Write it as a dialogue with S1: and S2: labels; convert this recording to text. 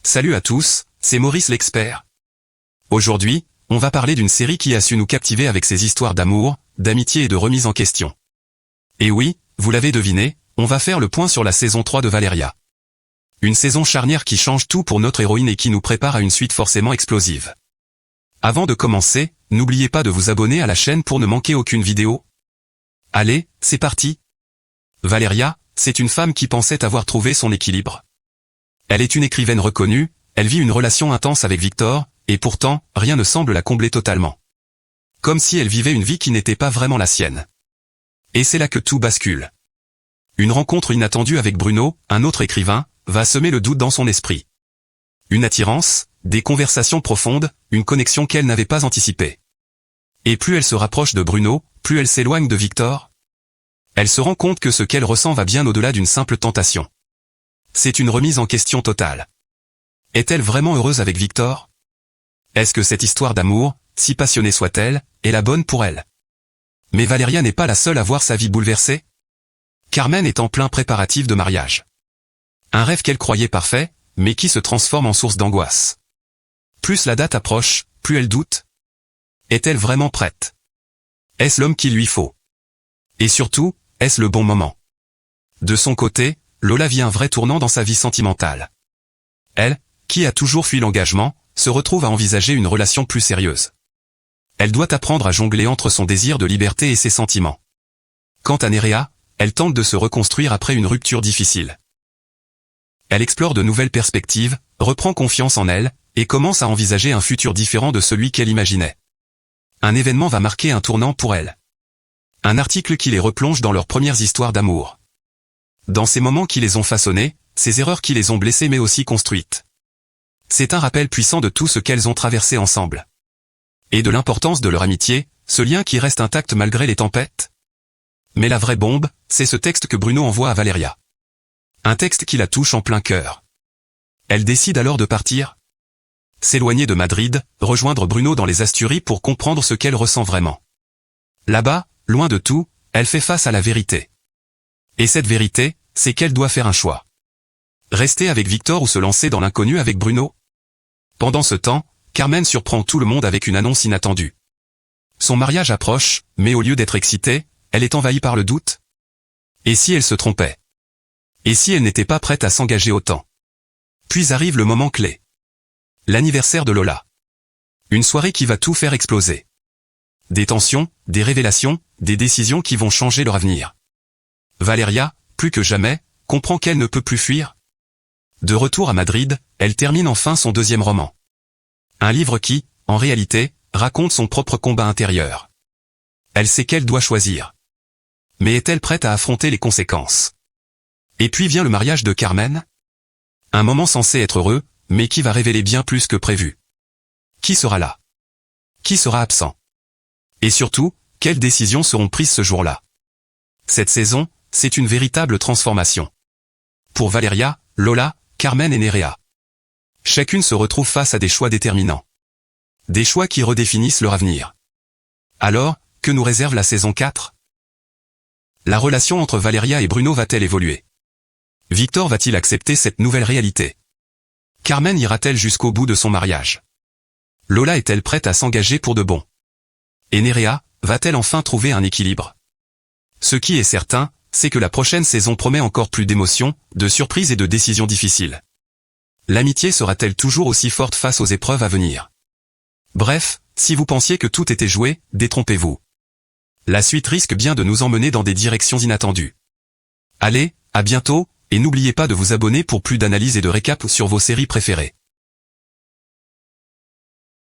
S1: Salut à tous, c'est Maurice l'expert. Aujourd'hui, on va parler d'une série qui a su nous captiver avec ses histoires d'amour, d'amitié et de remise en question. Et oui, vous l'avez deviné, on va faire le point sur la saison 3 de Valeria. Une saison charnière qui change tout pour notre héroïne et qui nous prépare à une suite forcément explosive. Avant de commencer, n'oubliez pas de vous abonner à la chaîne pour ne manquer aucune vidéo. Allez, c'est parti. Valeria, c'est une femme qui pensait avoir trouvé son équilibre. Elle est une écrivaine reconnue, elle vit une relation intense avec Victor, et pourtant, rien ne semble la combler totalement. Comme si elle vivait une vie qui n'était pas vraiment la sienne. Et c'est là que tout bascule. Une rencontre inattendue avec Bruno, un autre écrivain, va semer le doute dans son esprit. Une attirance, des conversations profondes, une connexion qu'elle n'avait pas anticipée. Et plus elle se rapproche de Bruno, plus elle s'éloigne de Victor. Elle se rend compte que ce qu'elle ressent va bien au-delà d'une simple tentation. C'est une remise en question totale. Est-elle vraiment heureuse avec Victor? Est-ce que cette histoire d'amour, si passionnée soit-elle, est la bonne pour elle? Mais Valeria n'est pas la seule à voir sa vie bouleversée. Carmen est en plein préparatif de mariage. Un rêve qu'elle croyait parfait, mais qui se transforme en source d'angoisse. Plus la date approche, plus elle doute. Est-elle vraiment prête? Est-ce l'homme qu'il lui faut? Et surtout, est-ce le bon moment? De son côté, Lola vit un vrai tournant dans sa vie sentimentale. Elle, qui a toujours fui l'engagement, se retrouve à envisager une relation plus sérieuse. Elle doit apprendre à jongler entre son désir de liberté et ses sentiments. Quant à Nerea, elle tente de se reconstruire après une rupture difficile. Elle explore de nouvelles perspectives, reprend confiance en elle, et commence à envisager un futur différent de celui qu'elle imaginait. Un événement va marquer un tournant pour elle. Un article qui les replonge dans leurs premières histoires d'amour. Dans ces moments qui les ont façonnés, ces erreurs qui les ont blessées mais aussi construites. C'est un rappel puissant de tout ce qu'elles ont traversé ensemble. Et de l'importance de leur amitié, ce lien qui reste intact malgré les tempêtes. Mais la vraie bombe, c'est ce texte que Bruno envoie à Valeria. Un texte qui la touche en plein cœur. Elle décide alors de partir. S'éloigner de Madrid, rejoindre Bruno dans les Asturies pour comprendre ce qu'elle ressent vraiment. Là-bas, loin de tout, elle fait face à la vérité. Et cette vérité, c'est qu'elle doit faire un choix. Rester avec Victor ou se lancer dans l'inconnu avec Bruno? Pendant ce temps, Carmen surprend tout le monde avec une annonce inattendue. Son mariage approche, mais au lieu d'être excitée, elle est envahie par le doute. Et si elle se trompait? Et si elle n'était pas prête à s'engager autant? Puis arrive le moment clé. L'anniversaire de Lola. Une soirée qui va tout faire exploser. Des tensions, des révélations, des décisions qui vont changer leur avenir. Valeria, plus que jamais, comprend qu'elle ne peut plus fuir. De retour à Madrid, elle termine enfin son deuxième roman. Un livre qui, en réalité, raconte son propre combat intérieur. Elle sait qu'elle doit choisir. Mais est-elle prête à affronter les conséquences? Et puis vient le mariage de Carmen. Un moment censé être heureux, mais qui va révéler bien plus que prévu. Qui sera là? Qui sera absent? Et surtout, quelles décisions seront prises ce jour-là? Cette saison, c'est une véritable transformation. Pour Valeria, Lola, Carmen et Nerea. Chacune se retrouve face à des choix déterminants. Des choix qui redéfinissent leur avenir. Alors, que nous réserve la saison 4? La relation entre Valeria et Bruno va-t-elle évoluer? Victor va-t-il accepter cette nouvelle réalité? Carmen ira-t-elle jusqu'au bout de son mariage? Lola est-elle prête à s'engager pour de bon? Et Nerea, va-t-elle enfin trouver un équilibre? Ce qui est certain, c'est que la prochaine saison promet encore plus d'émotions, de surprises et de décisions difficiles. L'amitié sera-t-elle toujours aussi forte face aux épreuves à venir? Bref, si vous pensiez que tout était joué, détrompez-vous. La suite risque bien de nous emmener dans des directions inattendues. Allez, à bientôt, et n'oubliez pas de vous abonner pour plus d'analyses et de récaps sur vos séries préférées.